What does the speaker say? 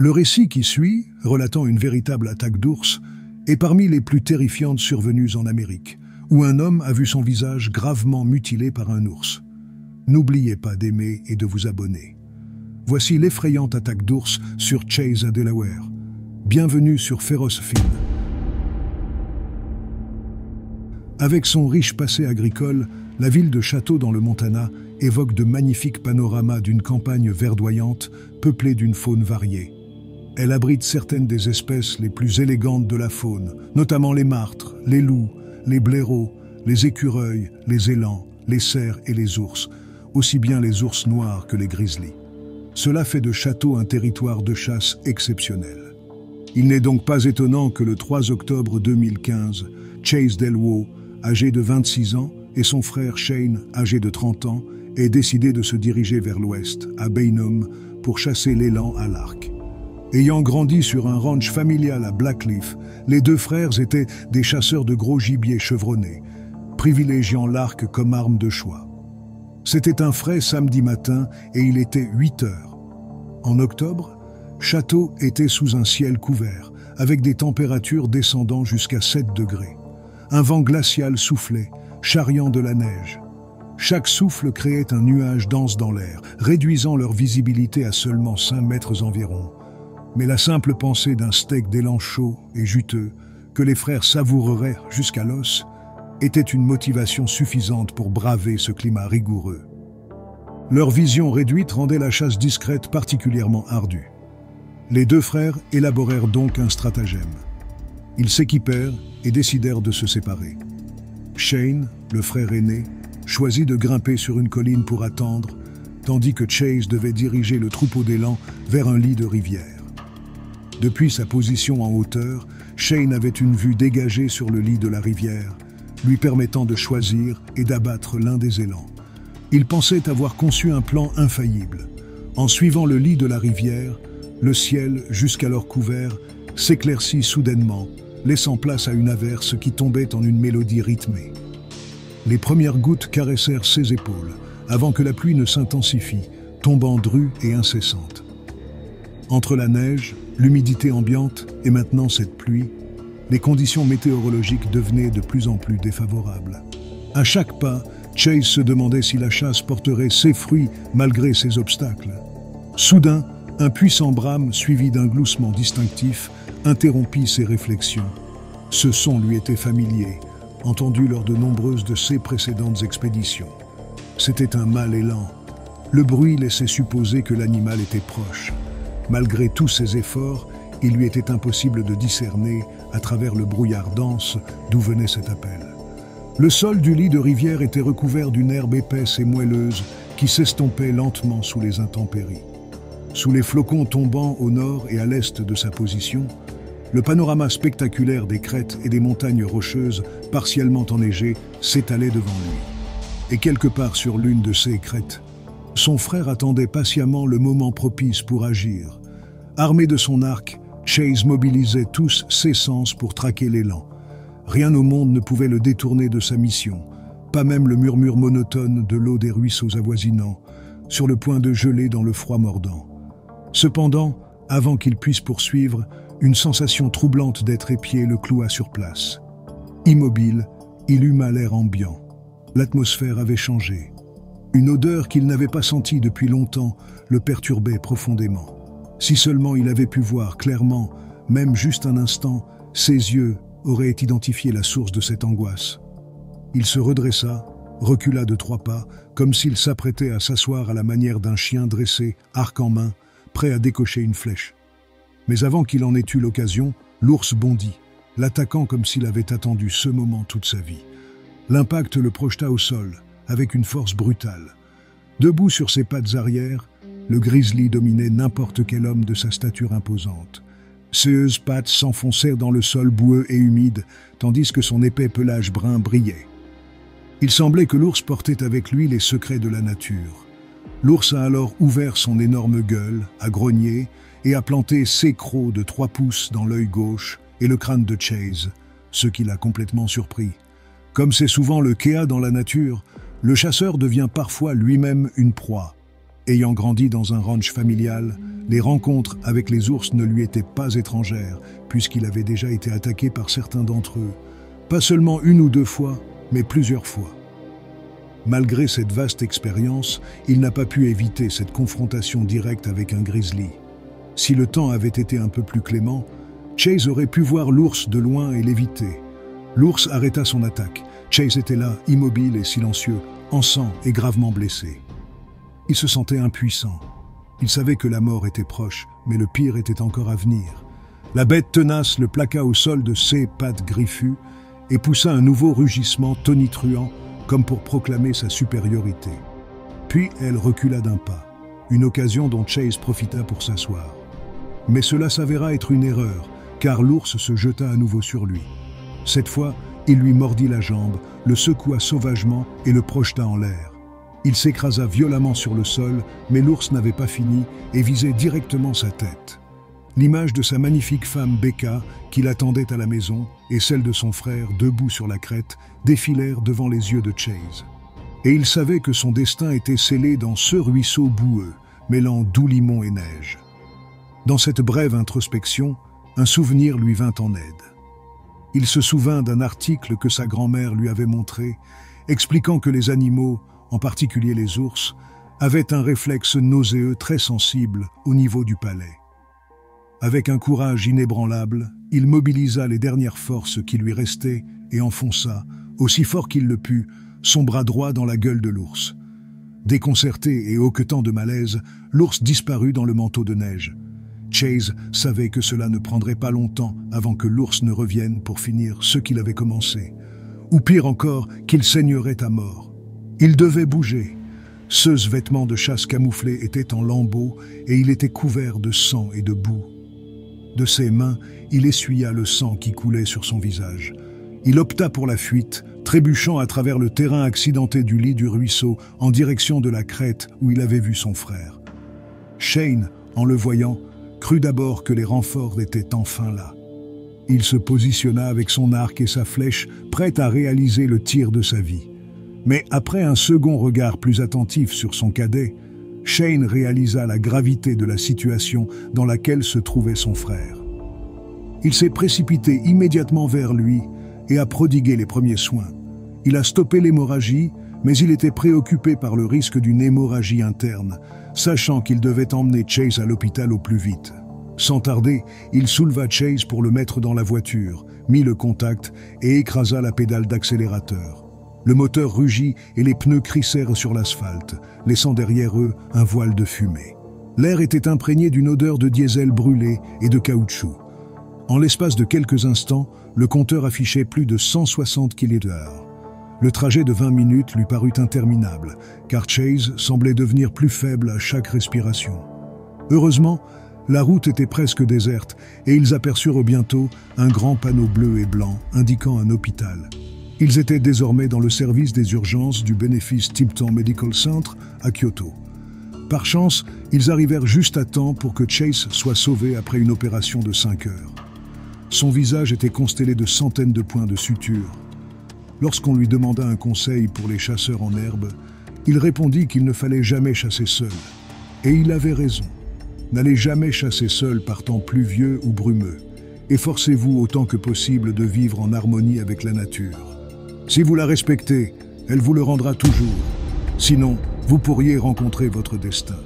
Le récit qui suit, relatant une véritable attaque d'ours, est parmi les plus terrifiantes survenues en Amérique, où un homme a vu son visage gravement mutilé par un ours. N'oubliez pas d'aimer et de vous abonner. Voici l'effrayante attaque d'ours sur Chase à Delaware. Bienvenue sur Féroce Film. Avec son riche passé agricole, la ville de Château dans le Montana évoque de magnifiques panoramas d'une campagne verdoyante peuplée d'une faune variée. Elle abrite certaines des espèces les plus élégantes de la faune, notamment les martres, les loups, les blaireaux, les écureuils, les élans, les cerfs et les ours, aussi bien les ours noirs que les grizzlies. Cela fait de Château un territoire de chasse exceptionnel. Il n'est donc pas étonnant que le 3 octobre 2015, Chase Delwo, âgé de 26 ans, et son frère Shane, âgé de 30 ans, aient décidé de se diriger vers l'ouest, à Bainum, pour chasser l'élan à l'arc. Ayant grandi sur un ranch familial à Blackleaf, les deux frères étaient des chasseurs de gros gibier chevronnés, privilégiant l'arc comme arme de choix. C'était un frais samedi matin et il était 8 heures. En octobre, Château était sous un ciel couvert, avec des températures descendant jusqu'à 7 degrés. Un vent glacial soufflait, charriant de la neige. Chaque souffle créait un nuage dense dans l'air, réduisant leur visibilité à seulement 5 mètres environ. Mais la simple pensée d'un steak d'élan chaud et juteux, que les frères savoureraient jusqu'à l'os, était une motivation suffisante pour braver ce climat rigoureux. Leur vision réduite rendait la chasse discrète particulièrement ardue. Les deux frères élaborèrent donc un stratagème. Ils s'équipèrent et décidèrent de se séparer. Shane, le frère aîné, choisit de grimper sur une colline pour attendre, tandis que Chase devait diriger le troupeau d'élan vers un lit de rivière. Depuis sa position en hauteur, Shane avait une vue dégagée sur le lit de la rivière, lui permettant de choisir et d'abattre l'un des élans. Il pensait avoir conçu un plan infaillible. En suivant le lit de la rivière, le ciel, jusqu'alors couvert, s'éclaircit soudainement, laissant place à une averse qui tombait en une mélodie rythmée. Les premières gouttes caressèrent ses épaules, avant que la pluie ne s'intensifie, tombant drue et incessante. Entre la neige, l'humidité ambiante et maintenant cette pluie, les conditions météorologiques devenaient de plus en plus défavorables. À chaque pas, Chase se demandait si la chasse porterait ses fruits malgré ces obstacles. Soudain, un puissant brame suivi d'un gloussement distinctif interrompit ses réflexions. Ce son lui était familier, entendu lors de nombreuses de ses précédentes expéditions. C'était un mâle élan. Le bruit laissait supposer que l'animal était proche. Malgré tous ses efforts, il lui était impossible de discerner, à travers le brouillard dense, d'où venait cet appel. Le sol du lit de rivière était recouvert d'une herbe épaisse et moelleuse qui s'estompait lentement sous les intempéries. Sous les flocons tombant au nord et à l'est de sa position, le panorama spectaculaire des crêtes et des montagnes rocheuses partiellement enneigées s'étalait devant lui. Et quelque part sur l'une de ces crêtes, son frère attendait patiemment le moment propice pour agir. Armé de son arc, Chase mobilisait tous ses sens pour traquer l'élan. Rien au monde ne pouvait le détourner de sa mission, pas même le murmure monotone de l'eau des ruisseaux avoisinants, sur le point de geler dans le froid mordant. Cependant, avant qu'il puisse poursuivre, une sensation troublante d'être épié le cloua sur place. Immobile, il huma l'air ambiant. L'atmosphère avait changé. Une odeur qu'il n'avait pas sentie depuis longtemps le perturbait profondément. Si seulement il avait pu voir clairement, même juste un instant, ses yeux auraient identifié la source de cette angoisse. Il se redressa, recula de 3 pas, comme s'il s'apprêtait à s'asseoir à la manière d'un chien dressé, arc en main, prêt à décocher une flèche. Mais avant qu'il en ait eu l'occasion, l'ours bondit, l'attaquant comme s'il avait attendu ce moment toute sa vie. L'impact le projeta au sol, avec une force brutale. Debout sur ses pattes arrière, le grizzly dominait n'importe quel homme de sa stature imposante. Ses pattes s'enfoncèrent dans le sol boueux et humide, tandis que son épais pelage brun brillait. Il semblait que l'ours portait avec lui les secrets de la nature. L'ours a alors ouvert son énorme gueule, a grogné et a planté ses crocs de 3 pouces dans l'œil gauche et le crâne de Chase, ce qui l'a complètement surpris. Comme c'est souvent le cas dans la nature, le chasseur devient parfois lui-même une proie. Ayant grandi dans un ranch familial, les rencontres avec les ours ne lui étaient pas étrangères, puisqu'il avait déjà été attaqué par certains d'entre eux. Pas seulement une ou deux fois, mais plusieurs fois. Malgré cette vaste expérience, il n'a pas pu éviter cette confrontation directe avec un grizzly. Si le temps avait été un peu plus clément, Chase aurait pu voir l'ours de loin et l'éviter. L'ours arrêta son attaque. Chase était là, immobile et silencieux, en sang et gravement blessé. Il se sentait impuissant. Il savait que la mort était proche, mais le pire était encore à venir. La bête tenace le plaqua au sol de ses pattes griffues et poussa un nouveau rugissement tonitruant, comme pour proclamer sa supériorité. Puis elle recula d'un pas, une occasion dont Chase profita pour s'asseoir. Mais cela s'avéra être une erreur, car l'ours se jeta à nouveau sur lui. Cette fois, il lui mordit la jambe, le secoua sauvagement et le projeta en l'air. Il s'écrasa violemment sur le sol, mais l'ours n'avait pas fini et visait directement sa tête. L'image de sa magnifique femme Becca, qui l'attendait à la maison, et celle de son frère, debout sur la crête, défilèrent devant les yeux de Chase. Et il savait que son destin était scellé dans ce ruisseau boueux, mêlant doux limon et neige. Dans cette brève introspection, un souvenir lui vint en aide. Il se souvint d'un article que sa grand-mère lui avait montré, expliquant que les animaux, en particulier les ours, avaient un réflexe nauséeux très sensible au niveau du palais. Avec un courage inébranlable, il mobilisa les dernières forces qui lui restaient et enfonça, aussi fort qu'il le put, son bras droit dans la gueule de l'ours. Déconcerté et hoquetant de malaise, l'ours disparut dans le manteau de neige. Chase savait que cela ne prendrait pas longtemps avant que l'ours ne revienne pour finir ce qu'il avait commencé, ou pire encore, qu'il saignerait à mort. Il devait bouger. Ceux vêtements de chasse camouflés étaient en lambeaux et il était couvert de sang et de boue. De ses mains, il essuya le sang qui coulait sur son visage. Il opta pour la fuite, trébuchant à travers le terrain accidenté du lit du ruisseau en direction de la crête où il avait vu son frère. Shane, en le voyant, crut d'abord que les renforts étaient enfin là. Il se positionna avec son arc et sa flèche, prêt à réaliser le tir de sa vie. Mais après un second regard plus attentif sur son cadet, Shane réalisa la gravité de la situation dans laquelle se trouvait son frère. Il s'est précipité immédiatement vers lui et a prodigué les premiers soins. Il a stoppé l'hémorragie, mais il était préoccupé par le risque d'une hémorragie interne, sachant qu'il devait emmener Chase à l'hôpital au plus vite. Sans tarder, il souleva Chase pour le mettre dans la voiture, mit le contact et écrasa la pédale d'accélérateur. Le moteur rugit et les pneus crissèrent sur l'asphalte, laissant derrière eux un voile de fumée. L'air était imprégné d'une odeur de diesel brûlé et de caoutchouc. En l'espace de quelques instants, le compteur affichait plus de 160 km/h. Le trajet de 20 minutes lui parut interminable, car Chase semblait devenir plus faible à chaque respiration. Heureusement, la route était presque déserte et ils aperçurent bientôt un grand panneau bleu et blanc indiquant un hôpital. Ils étaient désormais dans le service des urgences du bénéfice Tipton Medical Center à Kyoto. Par chance, ils arrivèrent juste à temps pour que Chase soit sauvé après une opération de 5 heures. Son visage était constellé de centaines de points de suture. Lorsqu'on lui demanda un conseil pour les chasseurs en herbe, il répondit qu'il ne fallait jamais chasser seul. Et il avait raison. N'allez jamais chasser seul par temps pluvieux ou brumeux. Efforcez-vous autant que possible de vivre en harmonie avec la nature. Si vous la respectez, elle vous le rendra toujours. Sinon, vous pourriez rencontrer votre destin.